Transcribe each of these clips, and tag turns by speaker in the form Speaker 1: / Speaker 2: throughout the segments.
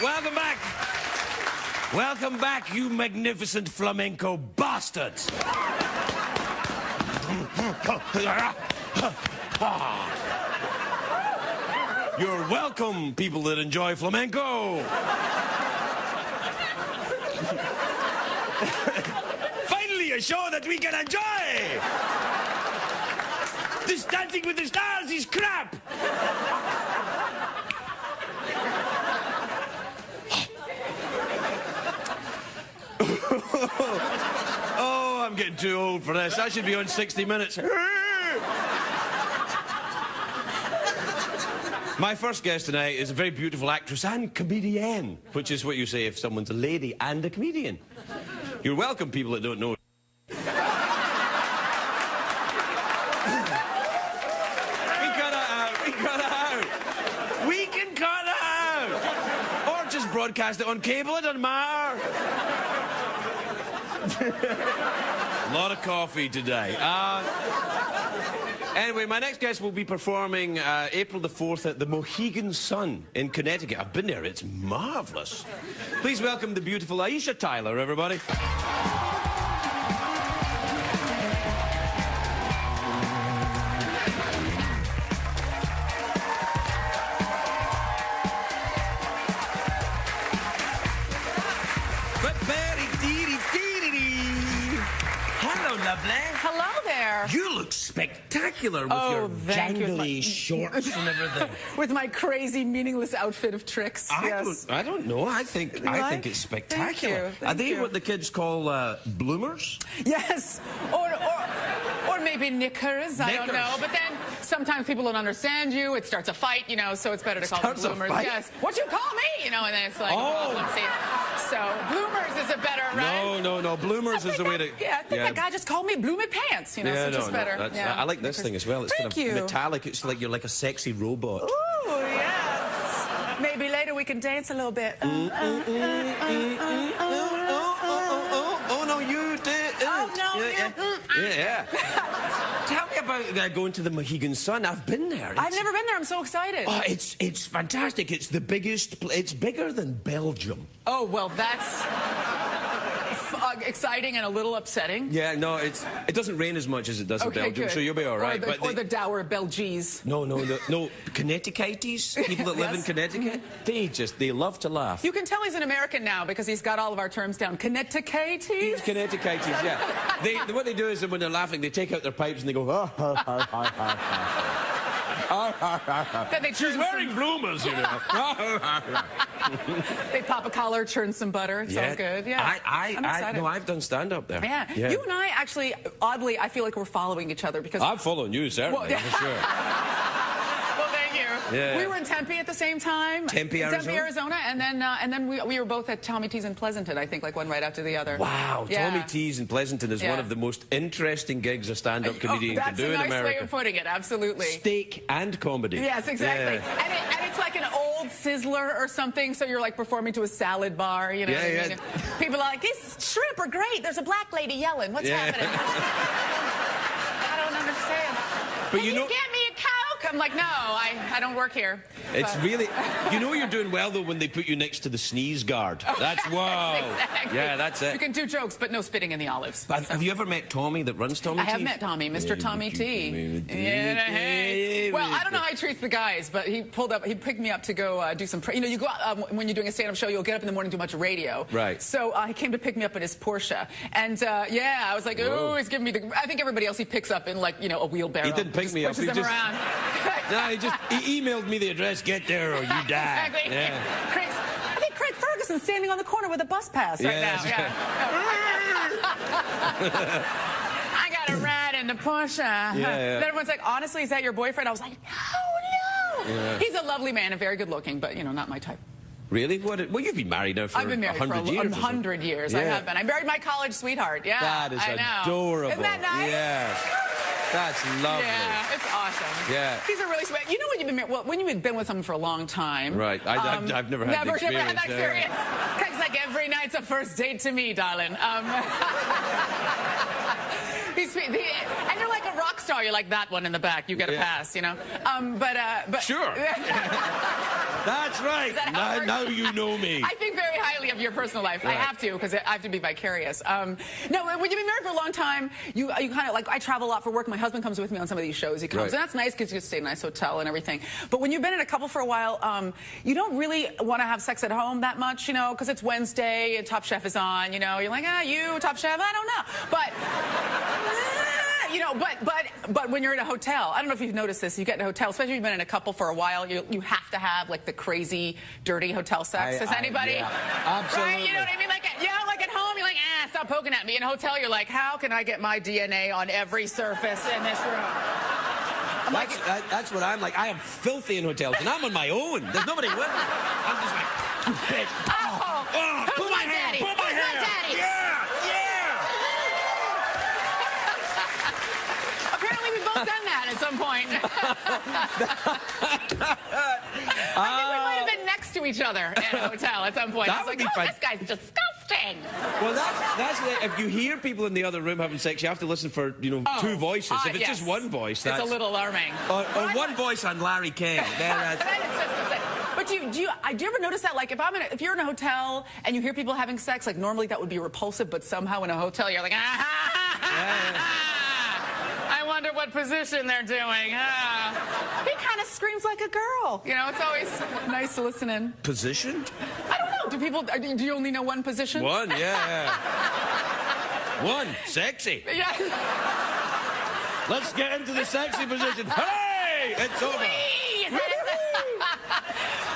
Speaker 1: Welcome back. Welcome back, you magnificent flamenco bastards. You're welcome, people that enjoy flamenco. Finally, a show that we can enjoy. This Dancing with the Stars is crap. Oh, I'm getting too old for this. I should be on 60 Minutes. My first guest tonight is a very beautiful actress and comedian, which is what you say if someone's a lady and a comedian. You're welcome, people that don't know. We can cut it out. Or just broadcast it on cable, it doesn't matter. A lot of coffee today. Anyway, my next guest will be performing April the 4th at the Mohegan Sun in Connecticut. I've been there. It's marvellous. Please welcome the beautiful Aisha Tyler, everybody. Hello, lovely.
Speaker 2: Hello there.
Speaker 1: You look spectacular with your jangly shorts and everything.
Speaker 2: With my crazy, meaningless outfit of tricks.
Speaker 1: I don't know. I think it's spectacular.
Speaker 2: Thank
Speaker 1: Are they
Speaker 2: you.
Speaker 1: what the kids call bloomers?
Speaker 2: Yes. Or maybe knickers. I don't know. But then sometimes people don't understand you. It starts a fight, you know, so it's better to call them bloomers. Yes. What you call me? You know, and then it's like, let's see. So bloomers is a better, right?
Speaker 1: No. Bloomers is the way to...
Speaker 2: Yeah, I think that guy just called me Bloomin' Pants, you know, so just better.
Speaker 1: I like this thing as well. It's
Speaker 2: Thank
Speaker 1: kind of
Speaker 2: you.
Speaker 1: metallic. It's like you're like a sexy robot.
Speaker 2: Ooh, yes. Maybe later we can dance a little bit.
Speaker 1: Oh, no, you did.
Speaker 2: Oh, no,
Speaker 1: yeah. Tell me about going to the Mohegan Sun. I've been there.
Speaker 2: I've never been there. I'm so excited.
Speaker 1: Oh, it's fantastic. It's the biggest... It's bigger than Belgium.
Speaker 2: Oh, well, that's exciting and a little upsetting.
Speaker 1: Yeah, no, it doesn't rain as much as it does in Belgium,
Speaker 2: good.
Speaker 1: so you'll be all right.
Speaker 2: Or the dour Belgies.
Speaker 1: No, Connecticutites, people that live in Connecticut, they love to laugh.
Speaker 2: You can tell he's an American now because he's got all of our terms down. Connecticutites?
Speaker 1: Connecticutites, yeah. What they do is when they're laughing, they take out their pipes and they go,
Speaker 2: Then they
Speaker 1: she's wearing bloomers, you know.
Speaker 2: They pop a collar, churn some butter. It's all good. Yeah. I'm excited.
Speaker 1: I've done stand-up there.
Speaker 2: Yeah. You and I actually, oddly, I feel like we're following each other because...
Speaker 1: I'm following you, certainly, for sure.
Speaker 2: Well, thank you.
Speaker 1: Yeah.
Speaker 2: We were in Tempe at the same time.
Speaker 1: Tempe, Arizona?
Speaker 2: And then we were both at Tommy T's in Pleasanton, I think, like one right after the other.
Speaker 1: Wow.
Speaker 2: Yeah.
Speaker 1: Tommy T's in Pleasanton is one of the most interesting gigs a stand-up comedian can do in America.
Speaker 2: That's a nice way of putting it, absolutely.
Speaker 1: Steak and comedy.
Speaker 2: Yes, exactly.
Speaker 1: Yeah.
Speaker 2: And it's like an old Sizzler or something, so you're like performing to a salad bar, you know.
Speaker 1: Yeah.
Speaker 2: I mean? People are like, these shrimp are great. There's a black lady yelling. What's happening? I don't understand.
Speaker 1: But
Speaker 2: Can you get me a Coke? I'm like, no, I don't work here.
Speaker 1: It's really... You know you're doing well, though, when they put you next to the sneeze guard. That's wow.
Speaker 2: Exactly.
Speaker 1: Yeah, that's it.
Speaker 2: You can do jokes, but no spitting in the olives.
Speaker 1: But have you ever met Tommy that runs Tommy T?
Speaker 2: I have met Tommy, Mr. Tommy T. Well, I don't know how he treats the guys, but he picked me up to go do some... You know, you go out, when you're doing a stand-up show, you'll get up in the morning and do a bunch of radio.
Speaker 1: Right.
Speaker 2: So he came to pick me up in his Porsche. And, I was like, oh, he's giving me the... I think everybody else he picks up in, like, you know, a wheelbarrow.
Speaker 1: He didn't pick me up.
Speaker 2: He just pushes them around.
Speaker 1: No, he emailed me the address. Get there or you die.
Speaker 2: Exactly.
Speaker 1: Yeah.
Speaker 2: I think Craig Ferguson standing on the corner with a bus pass right now. Yeah. I got a ride in the Porsche. Then everyone's like, honestly, is that your boyfriend? I was like, no. Yeah. He's a lovely man and very good looking, but, you know, not my type.
Speaker 1: Really? Well, you've been married now for 100 years. I've been married for
Speaker 2: 100 years. I have been. I married my college sweetheart. Yeah.
Speaker 1: That is adorable.
Speaker 2: Isn't that nice?
Speaker 1: Yeah. That's lovely.
Speaker 2: Yeah, it's awesome.
Speaker 1: Yeah.
Speaker 2: He's a really sweet... You know when you've been... Well, when you've been with someone for a long time...
Speaker 1: Right. I've never had the experience.
Speaker 2: Never had that experience. Craig's like, every night's a first date to me, darling. He's sweet. And you're like a rock rock star, you're like that one in the back. You get a pass, you know. But
Speaker 1: sure. That's right. Now you know me.
Speaker 2: I think very highly of your personal life. Right. I have to, because I have to be vicarious. No, when you've been married for a long time, you kind of, like, I travel a lot for work. My husband comes with me on some of these shows. He comes, and that's nice because you stay in a nice hotel and everything. But when you've been in a couple for a while, you don't really want to have sex at home that much, you know, because it's Wednesday and Top Chef is on, you know. You're like, you, Top Chef, I don't know. But... you know, but when you're in a hotel, I don't know if you've noticed this, you get in a hotel, especially if you've been in a couple for a while, you have to have, like, the crazy, dirty hotel sex. Does anybody?
Speaker 1: Yeah, absolutely.
Speaker 2: Right? You know what I mean? Like, like at home, you're like, stop poking at me. In a hotel, you're like, how can I get my DNA on every surface in this room?
Speaker 1: That's what I'm like. I am filthy in hotels, and I'm on my own. There's nobody with me. I'm just like, bitch.
Speaker 2: Who's my daddy?
Speaker 1: Pull my hair.
Speaker 2: Daddy?
Speaker 1: Yeah.
Speaker 2: Apparently, we've both done that at some point. I think we might have been next to each other in a hotel at some point.
Speaker 1: That
Speaker 2: I was
Speaker 1: would
Speaker 2: like,
Speaker 1: be fun.
Speaker 2: this guy's disgusting.
Speaker 1: Well, that's if you hear people in the other room having sex, you have to listen for, you know, two voices. If it's just one voice, that's...
Speaker 2: It's a little alarming.
Speaker 1: Or one voice on Larry King.
Speaker 2: But do you ever notice that, like, if you're in a hotel and you hear people having sex, like, normally that would be repulsive, but somehow in a hotel you're like, I wonder what position they're doing. He kind of screams like a girl. You know, it's always nice to listen in.
Speaker 1: Position?
Speaker 2: I don't know. Do you only know one position?
Speaker 1: One, yeah. One, sexy.
Speaker 2: Yeah.
Speaker 1: Let's get into the sexy position. Hey, it's over.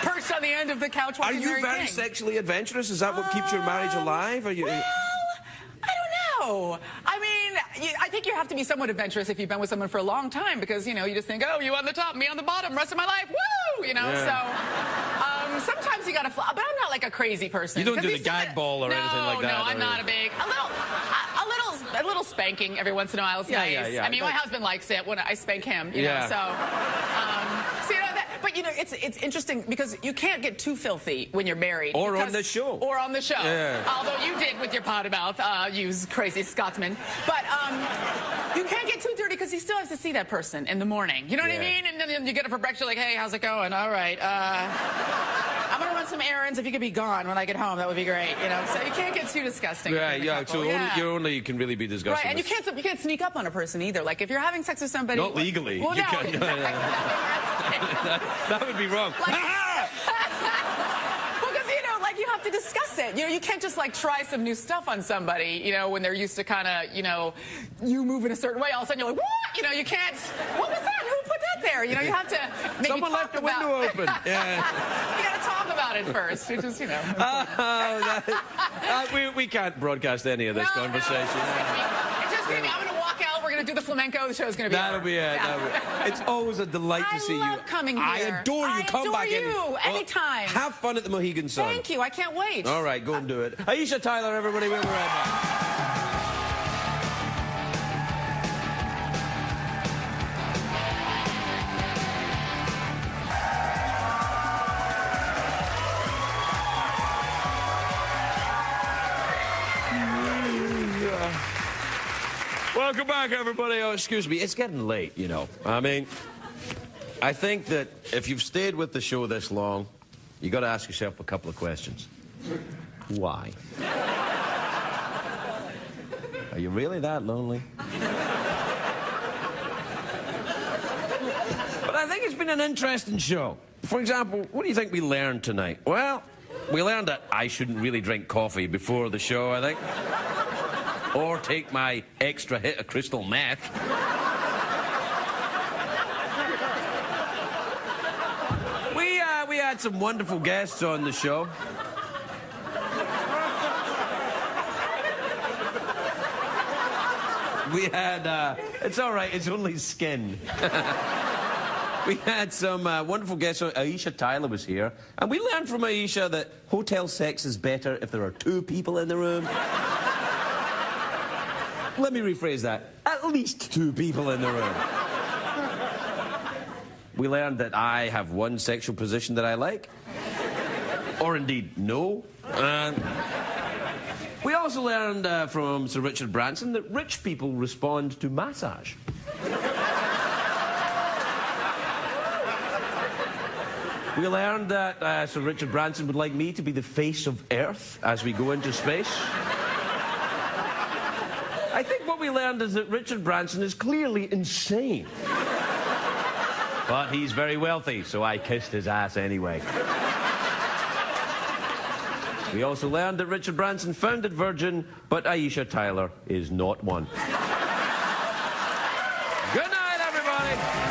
Speaker 2: Perched on the end of the couch while
Speaker 1: Are you very sexually adventurous? Is that what keeps your marriage alive? Are you?
Speaker 2: Well, I don't know. I mean, I think you have to be somewhat adventurous if you've been with someone for a long time, because, you know, you just think, oh, you on the top, me on the bottom, rest of my life, woo! You know, sometimes you gotta fly. But I'm not like a crazy person.
Speaker 1: You don't do the gag ball or anything like that?
Speaker 2: No, I'm not a big... A little spanking every once in a while is nice.
Speaker 1: Yeah.
Speaker 2: I mean, my husband likes it when I spank him, you know, so... so, you know, but, you know, it's interesting because you can't get too filthy when you're married.
Speaker 1: Or on the show.
Speaker 2: Or on the show.
Speaker 1: Yeah.
Speaker 2: Although you did with your potty mouth, you crazy Scotsman. But you can't get too dirty because he still has to see that person in the morning. You know what I mean? And then you get up for breakfast, you're like, hey, how's it going? All right. I'm going to run some errands. If you could be gone when I get home, that would be great. You know, so you can't get too disgusting.
Speaker 1: Right, yeah. So you can really be disgusting.
Speaker 2: Right, and you can't sneak up on a person either. Like, if you're having sex with somebody...
Speaker 1: Not legally.
Speaker 2: Well,
Speaker 1: you
Speaker 2: no.
Speaker 1: can't. That would be wrong.
Speaker 2: Because, you know, like, you have to discuss it. You know, you can't just, like, try some new stuff on somebody, you know, when they're used to kind of, you know, you move in a certain way. All of a sudden, you're like, what? You know, you can't... What was that? Who put that there? You know, you have to maybe
Speaker 1: Someone left the window open. Yeah.
Speaker 2: You got to talk about it first, which is, you know...
Speaker 1: we can't broadcast any of this conversation.
Speaker 2: It's just going to be... I'm going to walk out. We're going to do the flamenco. The show's going to be
Speaker 1: That'll
Speaker 2: over.
Speaker 1: be it.
Speaker 2: Yeah.
Speaker 1: It's always a delight to see you.
Speaker 2: I love coming here.
Speaker 1: I adore you. Come back in.
Speaker 2: Anytime.
Speaker 1: Have fun at the Mohegan Sun.
Speaker 2: Thank you. I can't wait.
Speaker 1: All right, go and do it. Aisha Tyler, everybody, we'll be right back. Welcome back, everybody. Oh, excuse me. It's getting late, you know. I mean, I think that if you've stayed with the show this long, you got to ask yourself a couple of questions. Why? Are you really that lonely? But I think it's been an interesting show. For example, what do you think we learned tonight? Well, we learned that I shouldn't really drink coffee before the show, I think. Or take my extra hit of crystal meth. We had some wonderful guests on the show. We had, it's all right, it's only skin. We had some wonderful guests. Aisha Tyler was here. And we learned from Aisha that hotel sex is better if there are two people in the room. Let me rephrase that. At least two people in the room. We learned that I have one sexual position that I like. Or indeed, no. We also learned from Sir Richard Branson that rich people respond to massage. We learned that Sir Richard Branson would like me to be the face of Earth as we go into space. I think what we learned is that Richard Branson is clearly insane. But he's very wealthy, so I kissed his ass anyway. We also learned that Richard Branson founded Virgin, but Aisha Tyler is not one. Good night, everybody.